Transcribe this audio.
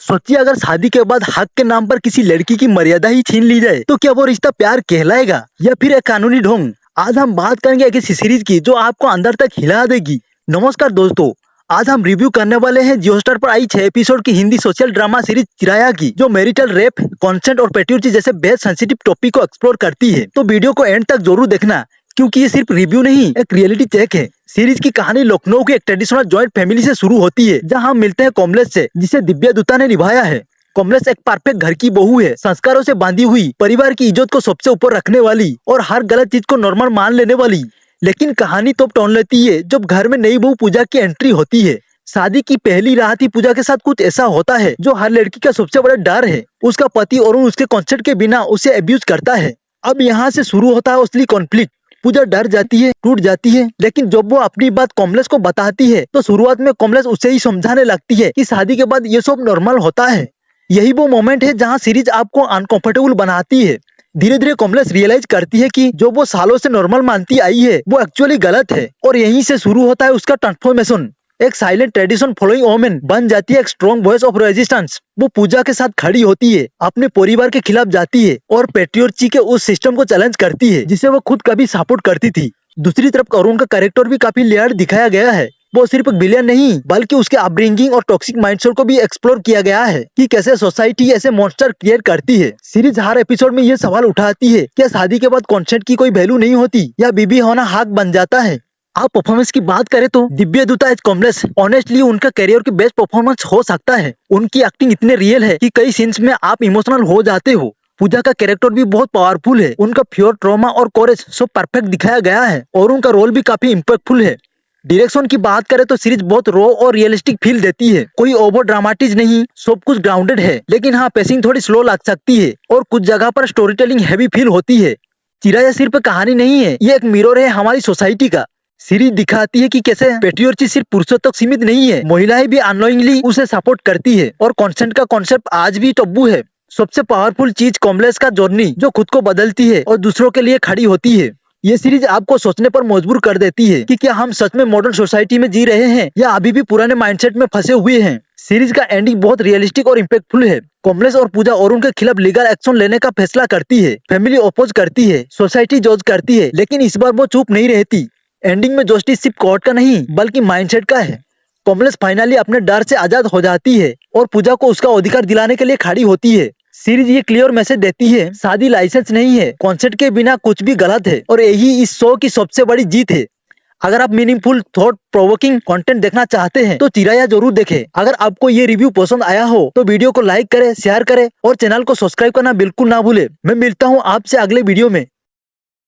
सोचिए अगर शादी के बाद हक के नाम पर किसी लड़की की मर्यादा ही छीन ली जाए तो क्या वो रिश्ता प्यार कहलाएगा या फिर एक कानूनी ढोंग। आज हम बात करेंगे एक ऐसी सीरीज की जो आपको अंदर तक हिला देगी। नमस्कार दोस्तों, आज हम रिव्यू करने वाले हैं जियो स्टार पर आई 6 एपिसोड की हिंदी सोशल ड्रामा सीरीज चिराया की, जो मैरिटल रेप, कॉन्सेंट और पेट्रियोटी जैसे बेहद सेंसिटिव टॉपिक को एक्सप्लोर करती है। तो वीडियो को एंड तक जरूर देखना, क्योंकि ये सिर्फ रिव्यू नहीं, एक रियलिटी चेक है। सीरीज की कहानी लखनऊ के एक ट्रेडिशनल जॉइंट फैमिली से शुरू होती है, जहां हम मिलते हैं कमलेश से, जिसे दिव्या दुत्ता ने निभाया है। कमलेश एक परफेक्ट घर की बहू है, संस्कारों से बांधी हुई, परिवार की इज्जत को सबसे ऊपर रखने वाली और हर गलत चीज को नॉर्मल मान लेने वाली। लेकिन कहानी तो टर्न लेती है जब घर में नई बहू पूजा की एंट्री होती है। शादी की पहली रात ही पूजा के साथ कुछ ऐसा होता है जो हर लड़की का सबसे बड़ा डर है। उसका पति अरुण उसके कंसेंट के बिना उसे अब्यूज करता है। अब यहाँ से शुरू होता है असली कॉन्फ्लिक्ट। पूजा डर जाती है, टूट जाती है, लेकिन जब वो अपनी बात कमलेश को बताती है तो शुरुआत में कमलेश उसे ही समझाने लगती है कि शादी के बाद ये सब नॉर्मल होता है। यही वो मोमेंट है जहाँ सीरीज आपको अनकंफर्टेबल बनाती है। धीरे धीरे कमलेश रियलाइज करती है कि जो वो सालों से नॉर्मल मानती आई है वो एक्चुअली गलत है, और यहीं से शुरू होता है उसका ट्रांसफॉर्मेशन। एक साइलेंट ट्रेडिशन फॉलोइंग वोमेन बन जाती है एक स्ट्रॉन्ग वॉइस ऑफ रेजिस्टेंस। वो पूजा के साथ खड़ी होती है, अपने परिवार के खिलाफ जाती है और पेट्रियोर्ची के उस सिस्टम को चैलेंज करती है जिसे वो खुद कभी सपोर्ट करती थी। दूसरी तरफ अरुण का कैरेक्टर भी काफी लेयर्ड दिखाया गया है। वो सिर्फ एक विलेन नहीं, बल्कि उसके अपब्रिंगिंग और टॉक्सिक माइंडसेट को भी एक्सप्लोर किया गया है कि कैसे सोसाइटी ऐसे मॉन्स्टर क्रिएट करती है। सीरीज हर एपिसोड में ये सवाल उठाती है, क्या शादी के बाद कॉन्सेंट की कोई वैल्यू नहीं होती या बीबी होना हक बन जाता है। आप परफॉर्मेंस की बात करें तो दिव्या दुत्ता एज कमलेश ऑनेस्टली उनका करियर की बेस्ट परफॉर्मेंस हो सकता है। उनकी एक्टिंग इतने रियल है कि कई सीन्स में आप इमोशनल हो जाते हो। पूजा का कैरेक्टर भी बहुत पावरफुल है, उनका फियर, ट्रॉमा और कोरेज सब परफेक्ट दिखाया गया है, और उनका रोल भी काफी इम्पैक्टफुल है। डायरेक्शन की बात करें तो सीरीज बहुत रॉ और रियलिस्टिक फील देती है। कोई ओवर ड्रामेटिक नहीं, सब कुछ ग्राउंडेड है, लेकिन हाँ पेसिंग थोड़ी स्लो लग सकती है और कुछ जगह पर स्टोरी टेलिंग हैवी फील होती है। चिराया सिर्फ कहानी नहीं है, ये एक मिरर है हमारी सोसाइटी का। सीरीज दिखाती है कि कैसे पेट्रियोर्ची सिर्फ पुरुषों तक सीमित नहीं है, महिलाएं भी अननोइंगली उसे सपोर्ट करती है, और कॉन्सेंट का कॉन्सेप्ट आज भी टब्बू है। सबसे पावरफुल चीज कमलेश का जर्नी, जो खुद को बदलती है और दूसरों के लिए खड़ी होती है। ये सीरीज आपको सोचने पर मजबूर कर देती है कि क्या हम सच में मॉडर्न सोसाइटी में जी रहे हैं या अभी भी पुराने माइंडसेट में फंसे हुए हैं। सीरीज का एंडिंग बहुत रियलिस्टिक और इम्पैक्टफुल है। कमलेश और पूजा अरुण के खिलाफ लीगल एक्शन लेने का फैसला करती है, फैमिली अपोज करती है, सोसाइटी जज करती है, लेकिन इस बार वो चुप नहीं रहती। एंडिंग में जस्टिस सिर्फ कोर्ट का नहीं बल्कि माइंडसेट का है। कमलेश फाइनली अपने डर से आजाद हो जाती है और पूजा को उसका अधिकार दिलाने के लिए खड़ी होती है। सीरीज ये क्लियर मैसेज देती है, शादी लाइसेंस नहीं है, कॉन्सेंट के बिना कुछ भी गलत है, और यही इस शो की सबसे बड़ी जीत है। अगर आप मीनिंगफुल, थॉट प्रोवोकिंग कंटेंट देखना चाहते हैं तो चिराया जरूर देखें। अगर आपको ये रिव्यू पसंद आया हो तो वीडियो को लाइक करें, शेयर करें और चैनल को सब्सक्राइब करना बिल्कुल ना भूले। मैं मिलता हूँ आपसे अगले वीडियो में।